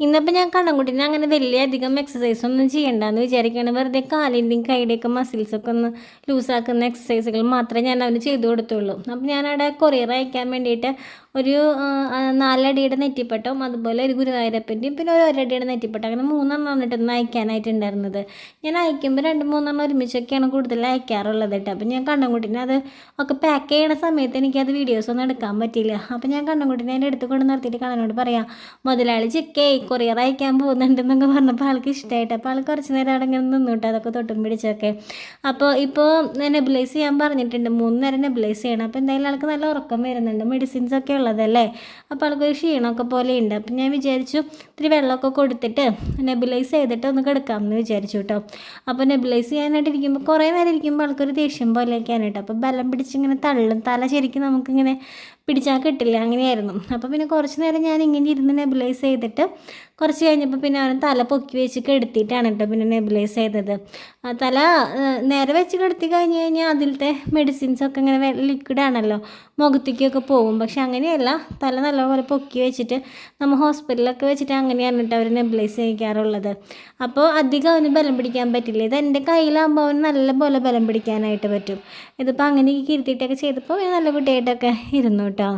ഇന്നിപ്പോൾ ഞാൻ കണ്ണൻകുട്ടീനെ അങ്ങനെ വലിയ അധികം എക്സസൈസ് ഒന്നും ചെയ്യണ്ടെന്ന് വിചാരിക്കുകയാണ്. വെറുതെ കാലിൻ്റെയും കൈയുടെയൊക്കെ മസിൽസൊക്കെ ഒന്ന് ലൂസാക്കുന്ന എക്സസൈസുകൾ മാത്രമേ ഞാൻ അവന് ചെയ്തു കൊടുത്തുള്ളൂ. അപ്പോൾ ഞാനവിടെ കൊറിയർ അയക്കാൻ വേണ്ടിയിട്ട് ഒരു 4 അടിയുടെ നെറ്റിപ്പട്ടവും അതുപോലെ ഒരു ഗുരുവായൂരപ്പൻ്റെയും പിന്നെ ഒരു 1 അടിയുടെ നെറ്റിപ്പട്ടം അങ്ങനെ 3 വന്നിട്ടൊന്ന് അയക്കാനായിട്ടുണ്ടായിരുന്നത്. ഞാൻ അയക്കുമ്പോൾ 2-3 ഒരുമിച്ചൊക്കെയാണ് കൂടുതൽ അയക്കാറുള്ളത് കേട്ടോ. അപ്പോൾ ഞാൻ കണ്ണൻകുട്ടീനെ അത് ഒക്കെ പാക്ക് ചെയ്യണ സമയത്ത് എനിക്കത് വീഡിയോസൊന്നും എടുക്കാൻ പറ്റിയില്ല. അപ്പോൾ ഞാൻ കണ്ണൻകുട്ടീനെ അതിൻ്റെ അടുത്ത് കൊണ്ട് നിർത്തിയിട്ട് കണ്ണനോട് പറയാം, മുതലാളി ചിക്കേ കൊറിയർ അയക്കാൻ പോകുന്നുണ്ടെന്നൊക്കെ പറഞ്ഞപ്പോൾ ആൾക്ക് ഇഷ്ടമായിട്ട് അപ്പോൾ ആൾ കുറച്ച് നേരം അവിടെ ഇങ്ങനെ നിന്നുവിട്ട് അതൊക്കെ തൊട്ടും പിടിച്ചൊക്കെ. അപ്പോൾ ഇപ്പോൾ നെബുലൈസ് ചെയ്യാൻ പറഞ്ഞിട്ടുണ്ട്, 3 നേരം നെബുലൈസ് ചെയ്യണം. അപ്പോൾ എന്തായാലും ആൾക്ക് നല്ല ഉറക്കം വരുന്നുണ്ട്, മെഡിസിൻസൊക്കെ ഉള്ളതല്ലേ. അപ്പോൾ ആൾക്കൊരു ക്ഷീണമൊക്കെ പോലെ ഉണ്ട്. അപ്പം ഞാൻ വിചാരിച്ചു ഇത്തിരി വെള്ളമൊക്കെ കൊടുത്തിട്ട് നെബുലൈസ് ചെയ്തിട്ട് ഒന്ന് കിടക്കാമെന്ന് വിചാരിച്ചു കേട്ടോ. അപ്പോൾ നെബുലൈസ് ചെയ്യാനായിട്ട് ഇരിക്കുമ്പോൾ കുറേ നേരം ഇരിക്കുമ്പോൾ ആൾക്കൊരു ദേഷ്യം പോലെയൊക്കെയാണ് കേട്ടോ. അപ്പോൾ ബലം പിടിച്ചിങ്ങനെ തള്ളും, തല ശരിക്കും നമുക്കിങ്ങനെ പിടിച്ചാൽ കിട്ടില്ല, അങ്ങനെയായിരുന്നു. അപ്പോൾ പിന്നെ കുറച്ച് നേരം ഞാൻ ഇങ്ങനെ ഇരുന്ന് നെബുലൈസ് ചെയ്തിട്ട് കുറച്ച് കഴിഞ്ഞപ്പോൾ പിന്നെ അവൻ തല പൊക്കി വെച്ച് കെടുത്തിയിട്ടാണ് കേട്ടോ പിന്നെ നെബുലൈസ് ചെയ്തത്. തല നേരെ വെച്ച് കെടുത്തി കഴിഞ്ഞ് കഴിഞ്ഞാൽ അതിലത്തെ മെഡിസിൻസൊക്കെ ഇങ്ങനെ ലിക്വിഡാണല്ലോ മുഖത്തേക്കൊക്കെ പോകും. പക്ഷെ അങ്ങനെയല്ല, തല നല്ലപോലെ പൊക്കി വെച്ചിട്ട് നമ്മൾ ഹോസ്പിറ്റലിലൊക്കെ വെച്ചിട്ട് അങ്ങനെയാണ് കേട്ടോ അവർ നെബുലൈസ് ചെയ്യിക്കാറുള്ളത്. അപ്പോൾ അധികം അവന് ബലം പിടിക്കാൻ പറ്റില്ല. ഇത് എൻ്റെ കയ്യിലാകുമ്പോൾ അവന് നല്ലപോലെ ബലം പിടിക്കാനായിട്ട് പറ്റും. ഇതിപ്പോൾ അങ്ങനെ ഇരുത്തിയിട്ടൊക്കെ ചെയ്തപ്പോൾ നല്ല കുട്ടിയായിട്ടൊക്കെ ഇരുന്നു കേട്ടോ.